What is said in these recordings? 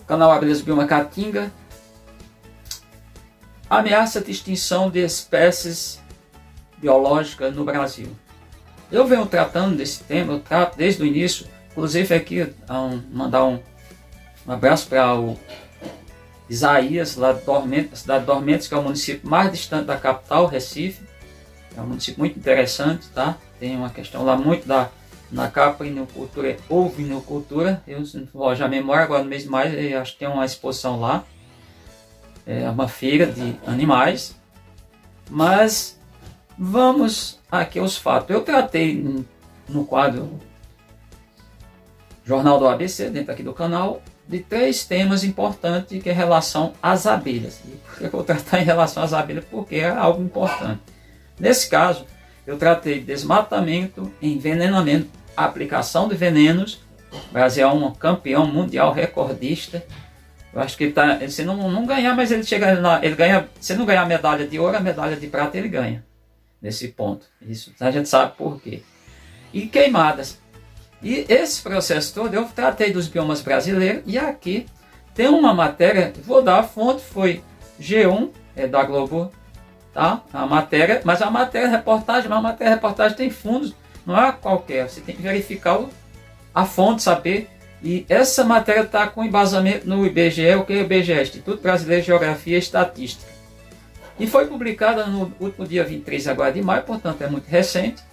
Canal Abelhas Bioma Caatinga. Ameaça de extinção de espécies biológicas no Brasil. Eu venho tratando desse tema, eu trato desde o início, inclusive aqui mandar um abraço para o Isaías, lá de Dormentes, cidade de Dormentes, que é o município mais distante da capital, Recife. É um município muito interessante, tá? Tem uma questão lá muito na caprinocultura, ovinocultura. Eu já memória agora no mês de maio, eu acho que tem uma exposição lá. É uma feira de animais. Mas vamos aqui aos fatos. Eu tratei no quadro Jornal do ABC, dentro aqui do canal, de 3 temas importantes que é em relação às abelhas. E por que eu vou tratar em relação às abelhas? Porque é algo importante. Nesse caso, eu tratei de desmatamento, envenenamento, aplicação de venenos. O Brasil é um campeão mundial recordista. Eu acho que ele tá, se não ganhar, mas ele ganha. Se não ganhar a medalha de ouro, a medalha de prata ele ganha. Nesse ponto. Isso a gente sabe por quê. E queimadas. E esse processo todo eu tratei dos biomas brasileiros. E aqui tem uma matéria, vou dar a fonte, foi G1, da Globo, tá? A matéria, mas a reportagem tem fundos, não é qualquer. Você tem que verificar a fonte, saber. E essa matéria está com embasamento no IBGE, o que é o IBGE? Instituto Brasileiro de Geografia e Estatística. E foi publicada no último dia 23 agora de maio, portanto é muito recente.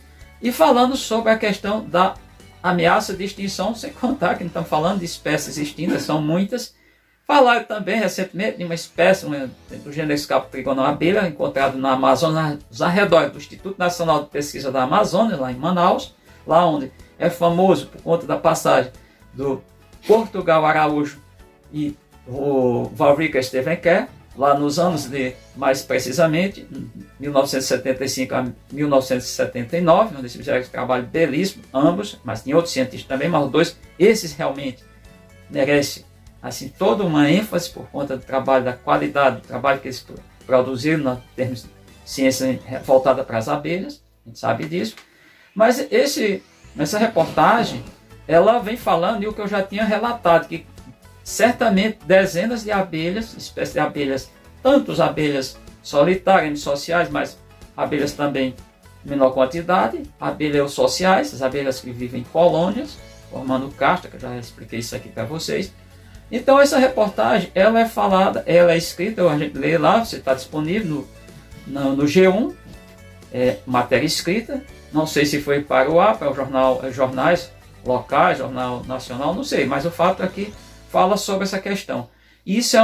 E falando sobre a questão da ameaça de extinção, sem contar que não estamos falando de espécies extintas, são muitas. Falaram também recentemente de uma espécie do gênero Escapotrigonal abelha, encontrado na Amazônia, nos arredores do Instituto Nacional de Pesquisa da Amazônia, lá em Manaus, lá onde é famoso por conta da passagem do Portugal Araújo e o Valrica Stevenker, lá nos anos mais precisamente, 1975 a 1979, onde eles fizeram um trabalho belíssimo, ambos, mas tem outros cientistas também, mas os dois, esses realmente merecem assim, toda uma ênfase por conta do trabalho, da qualidade do trabalho que eles produziram em termos de ciência voltada para as abelhas, a gente sabe disso. Mas essa reportagem, ela vem falando de o que eu já tinha relatado, que certamente dezenas de abelhas, espécies de abelhas, tanto as abelhas solitárias, sociais, mas abelhas também em menor quantidade, abelhas sociais, as abelhas que vivem em colônias, formando casta, que eu já expliquei isso aqui para vocês. Então essa reportagem, ela é falada, ela é escrita, a gente lê lá, você está disponível no G1, matéria escrita, não sei se foi para o ar, para o jornais locais, jornal nacional, não sei, mas o fato é que fala sobre essa questão. Isso é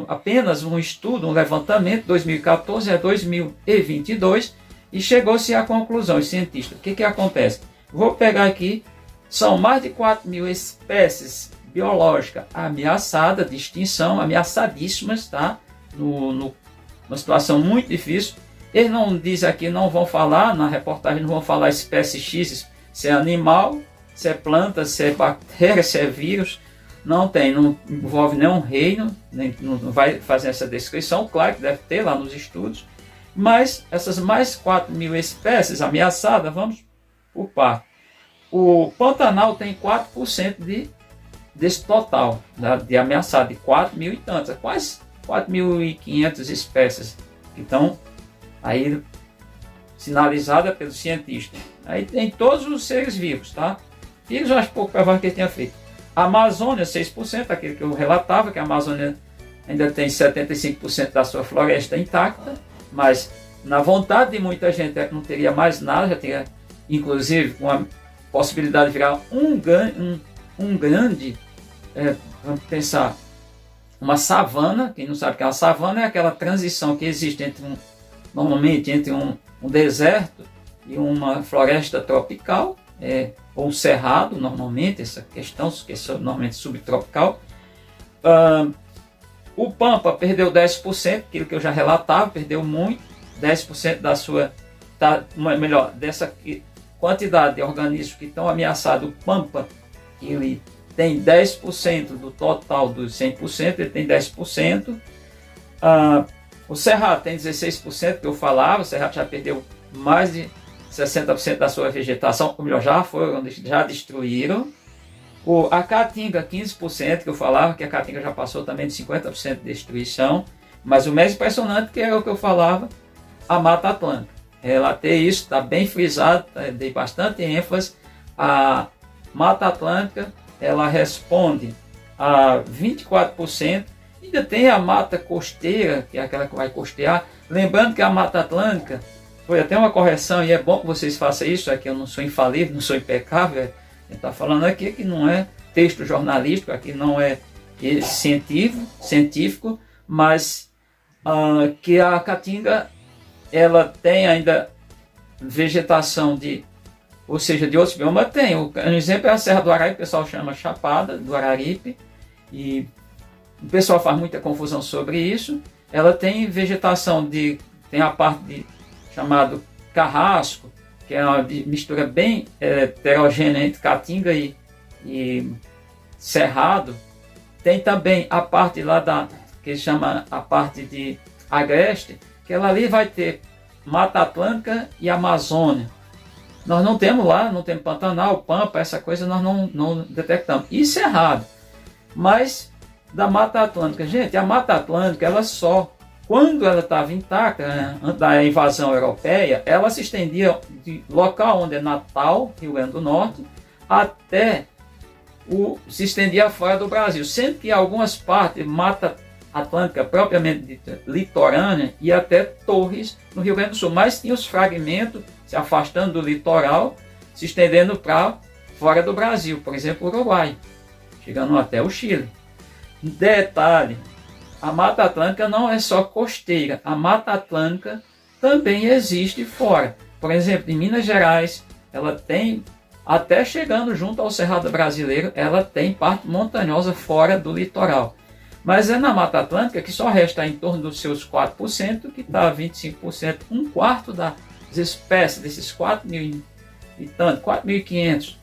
apenas um estudo, um levantamento, 2014 a 2022, e chegou-se à conclusão, os cientistas, o que que acontece? Vou pegar aqui, são mais de 4.000 espécies biológicas ameaçadas de extinção, ameaçadíssimas, tá? Numa situação muito difícil. Eles não dizem aqui, não vão falar, na reportagem não vão falar espécie X, se é animal, se é planta, se é bactéria, se é vírus. Não envolve nenhum reino, não vai fazer essa descrição, claro que deve ter lá nos estudos. Mas essas mais 4.000 espécies ameaçadas, vamos por parte. O Pantanal tem 4% desse total, de ameaçado, de 4.000 e tantas, quase 4.500 espécies que estão aí sinalizadas pelos cientistas. Aí tem todos os seres vivos, tá? Vírus eu acho pouco provável que ele tenha feito. A Amazônia, 6%, aquele que eu relatava, que a Amazônia ainda tem 75% da sua floresta intacta, mas na vontade de muita gente não teria mais nada, já teria inclusive uma possibilidade de virar um grande, vamos pensar, uma savana. Quem não sabe o que é uma savana, é aquela transição que existe normalmente entre um deserto e uma floresta tropical, ou cerrado, normalmente, essa questão que é normalmente subtropical. O Pampa perdeu 10%, aquilo que eu já relatava, perdeu muito, 10% da sua, dessa quantidade de organismos que estão ameaçados. O Pampa, ele tem 10% do total dos 100%, ele tem 10%. O Cerrado tem 16%, que eu falava, o Cerrado já perdeu mais de 60% da sua vegetação, ou melhor, já destruíram. A caatinga, 15%, que eu falava, que a caatinga já passou também de 50% de destruição, mas o mais impressionante que é o que eu falava, a Mata Atlântica. Relatei isso, está bem frisado, dei bastante ênfase. A Mata Atlântica, ela responde a 24%, ainda tem a mata costeira, que é aquela que vai costear. Lembrando que a Mata Atlântica, foi até uma correção, e é bom que vocês façam isso, aqui eu não sou infalível, não sou impecável, a gente está falando aqui que não é texto jornalístico, aqui não é científico, mas que a Caatinga, ela tem ainda vegetação ou seja, de outros biomas, tem. Um exemplo é a Serra do Araripe, o pessoal chama Chapada do Araripe, e o pessoal faz muita confusão sobre isso. Ela tem vegetação tem a parte chamado carrasco, que é uma mistura bem heterogênea entre caatinga e cerrado. Tem também a parte lá que chama a parte de agreste, que ela ali vai ter Mata Atlântica e Amazônia. Nós não temos lá, não temos Pantanal, Pampa, essa coisa nós não detectamos. Isso é errado. Mas da Mata Atlântica, gente, a Mata Atlântica, ela só, quando ela estava intacta, né, antes da invasão europeia, ela se estendia de local onde é Natal, Rio Grande do Norte, até se estendia fora do Brasil. Sendo que algumas partes, Mata Atlântica propriamente dita, litorânea, e até Torres, no Rio Grande do Sul. Mas tinha os fragmentos se afastando do litoral, se estendendo para fora do Brasil, por exemplo, o Uruguai, chegando até o Chile. Detalhe, a Mata Atlântica não é só costeira, a Mata Atlântica também existe fora. Por exemplo, em Minas Gerais, ela tem, até chegando junto ao Cerrado Brasileiro, ela tem parte montanhosa fora do litoral. Mas é na Mata Atlântica que só resta em torno dos seus 4%, que está 25%, um quarto das espécies, desses 4.000 e tanto, 4.500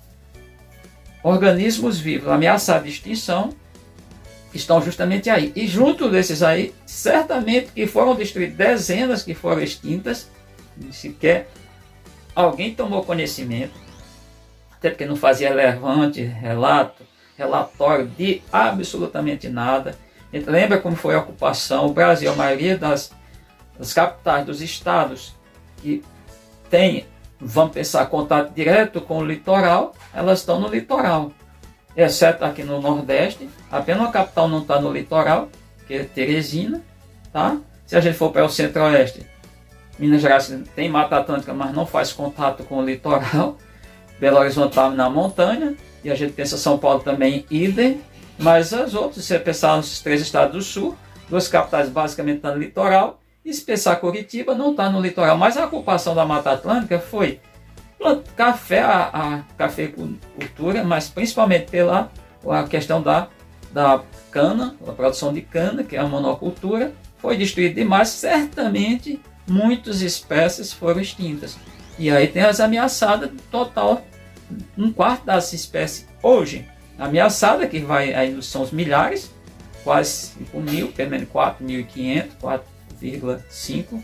organismos vivos ameaçados de extinção, estão justamente aí. E junto desses aí, certamente que foram destruídos dezenas que foram extintas, sequer alguém tomou conhecimento, até porque não fazia relevante relatório de absolutamente nada. A gente lembra como foi a ocupação, o Brasil, a maioria das capitais dos estados que tem, vamos pensar, contato direto com o litoral, elas estão no litoral. Exceto aqui no Nordeste, apenas uma capital não está no litoral, que é Teresina, tá? Se a gente for para o Centro-Oeste, Minas Gerais tem Mata Atlântica, mas não faz contato com o litoral. Belo Horizonte está na montanha, e a gente pensa São Paulo também, idem, mas as outras, se você pensar nos 3 estados do Sul, 2 capitais basicamente estão no litoral, e se pensar Curitiba, não está no litoral, mas a ocupação da Mata Atlântica foi café, a cafeicultura, mas principalmente pela a questão da cana, a produção de cana, que é a monocultura, foi destruída demais. Certamente muitas espécies foram extintas. E aí tem as ameaçadas, total, um quarto das espécies hoje ameaçadas, que vai aí são os milhares, quase 5.000, pelo menos 4.500, 4,5.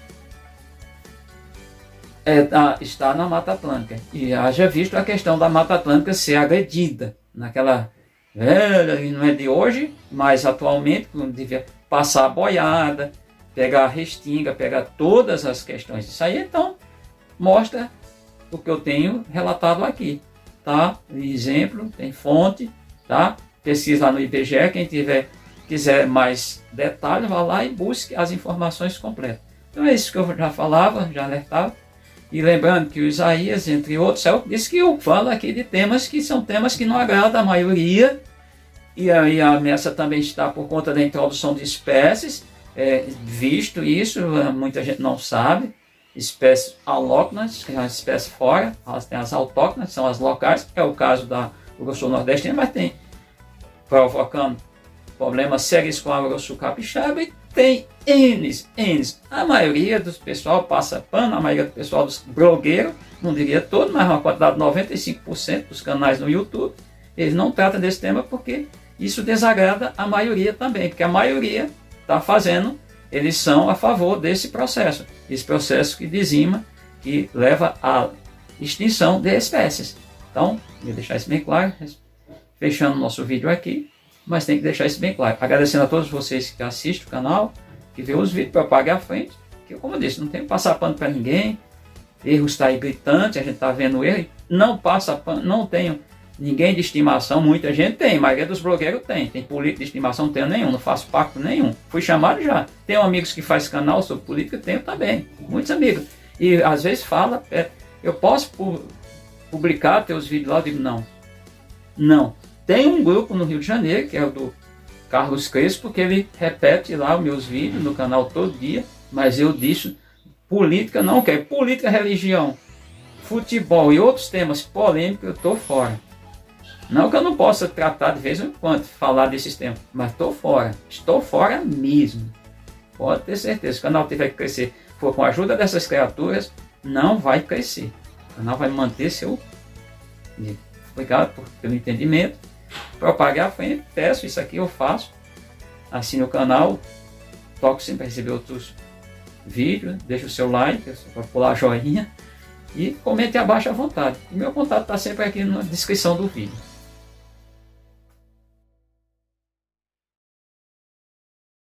Está na Mata Atlântica. E haja visto a questão da Mata Atlântica ser agredida. Naquela velha, não é de hoje, mas atualmente, quando devia passar a boiada, pegar a restinga, pegar todas as questões disso aí, então mostra o que eu tenho relatado aqui. Tá? Exemplo, tem fonte, tá? Pesquisa lá no IBGE, quem quiser mais detalhes, vá lá e busque as informações completas. Então é isso que eu já falava, já alertava. E lembrando que o Isaías, entre outros, disse que eu falo aqui de temas que são temas que não agradam a maioria, e aí a ameaça também está por conta da introdução de espécies, visto isso, muita gente não sabe, espécies alóctones, que é uma espécie fora, elas têm as autóctones, são as locais, que é o caso da Uruçu nordestina, mas tem provocando problemas sérios com a Uruçu capixaba, e tem N. A maioria do pessoal passa pano, a maioria do pessoal dos blogueiros, não diria todo, mas uma quantidade de 95% dos canais no YouTube, eles não tratam desse tema porque isso desagrada a maioria também, porque a maioria está fazendo, eles são a favor desse processo que dizima, que leva à extinção de espécies. Então, vou deixar isso bem claro, fechando o nosso vídeo aqui, mas tem que deixar isso bem claro. Agradecendo a todos vocês que assistem o canal, que vê os vídeos, propaguem à frente, que como eu disse, não tem que passar pano para ninguém, erros está aí gritante, a gente está vendo erro, não passa pano, não tenho ninguém de estimação, muita gente tem, a maioria dos blogueiros tem político de estimação, não tenho nenhum, não faço pacto nenhum, fui chamado já, tenho amigos que fazem canal sobre política, tenho também, muitos amigos, e às vezes fala, eu posso publicar teus vídeos lá, eu digo não, tem um grupo no Rio de Janeiro, que é o do Carlos Crespo, que ele repete lá os meus vídeos no canal todo dia, mas eu disse, política não quero, política, religião, futebol e outros temas polêmicos, eu estou fora. Não que eu não possa tratar de vez em quando, falar desses temas, mas estou fora mesmo. Pode ter certeza, se o canal tiver que crescer, for com a ajuda dessas criaturas, não vai crescer. O canal vai manter seu... Obrigado pelo entendimento. Propagar à frente, peço, isso aqui eu faço. Assine o canal, toque sempre para receber outros vídeos, deixe o seu like, para pular a joinha e comente abaixo à vontade. O meu contato está sempre aqui na descrição do vídeo.